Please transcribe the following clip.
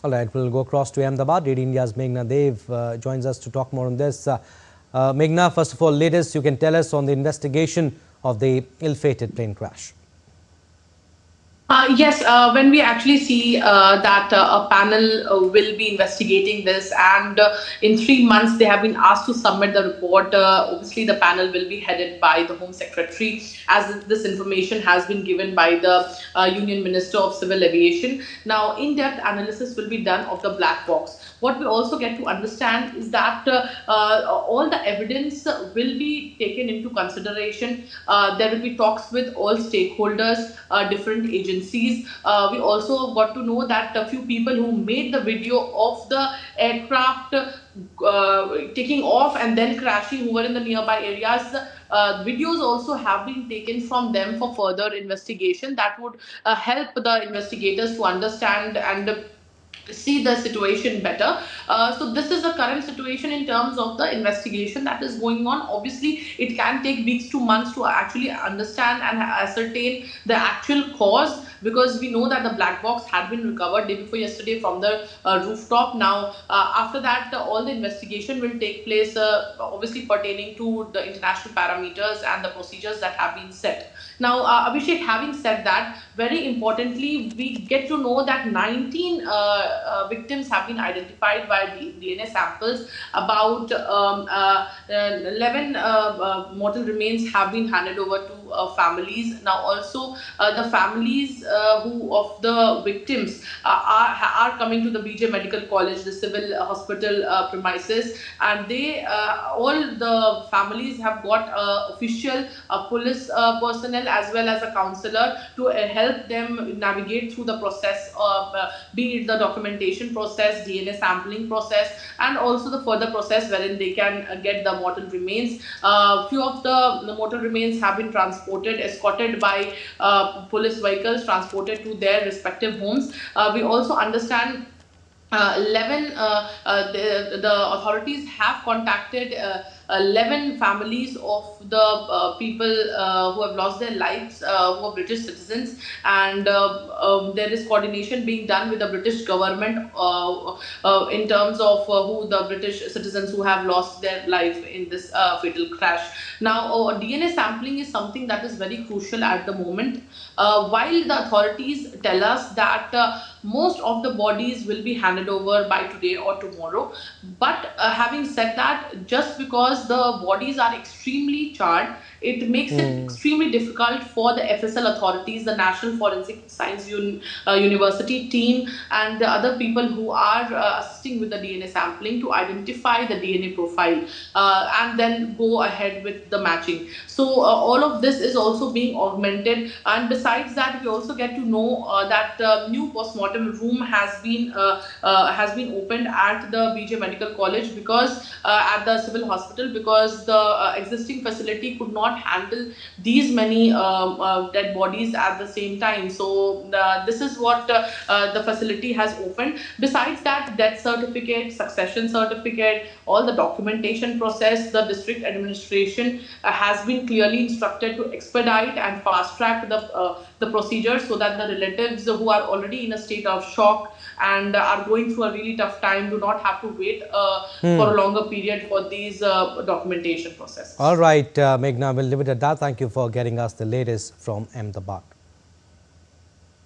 All right, we'll go across to Ahmedabad. DD India's Meghna Dev joins us to talk more on this. Meghna, first of all, latest you can tell us on the investigation of the ill-fated plane crash. Yes, when we actually see that a panel will be investigating this, and in 3 months they have been asked to submit the report. Obviously, the panel will be headed by the Home Secretary, as this information has been given by the Union Minister of Civil Aviation. Now, in-depth analysis will be done of the black box. What we also get to understand is that all the evidence will be taken into consideration. There will be talks with all stakeholders, different agencies. We also got to know that a few people who made the video of the aircraft taking off and then crashing, who were in the nearby areas, videos also have been taken from them for further investigation. That would help the investigators to understand and see the situation better. So this is the current situation in terms of the investigation that is going on. Obviously, it can take weeks to months to actually understand and ascertain the actual cause, because we know that the black box had been recovered day before yesterday from the rooftop. Now, after that, all the investigation will take place, obviously pertaining to the international parameters and the procedures that have been set. Now, Abhishek, having said that, very importantly, we get to know that 19 victims have been identified by DNA samples. About 11 mortal remains have been handed over to families. Now, also the families who of the victims are coming to the BJ Medical College, the civil hospital premises, and they all the families have got official police personnel as well as a counselor to help them navigate through the process of be it the documentation process, DNA sampling process, and also the further process wherein they can get the mortal remains. Few of the mortal remains have been transported, escorted by police vehicles, transported to their respective homes. We also understand 11 the authorities have contacted 11 families of the people who have lost their lives, who are British citizens, and there is coordination being done with the British government in terms of who the British citizens who have lost their life in this fatal crash. Now, DNA sampling is something that is very crucial at the moment. While the authorities tell us that most of the bodies will be handed over by today or tomorrow, but having said that, just because the bodies are extremely charred, it makes it extremely difficult for the FSL authorities, the National Forensic Science University team, and the other people who are assisting with the DNA sampling to identify the DNA profile and then go ahead with the matching. So all of this is also being augmented, and besides that, we also get to know that new postmortem room has been opened at the BJ Medical College, because at the civil hospital, because the existing facility could not handle these many dead bodies at the same time. So this is what the facility has opened. Besides that, death certificate, succession certificate, all the documentation process, the district administration has been clearly instructed to expedite and fast track the procedure, so that the relatives who are already in a state of shock and are going through a really tough time do not have to wait for a longer period for these documentation processes. All right, Meghna, we'll leave it at that. Thank you for getting us the latest from Ahmedabad.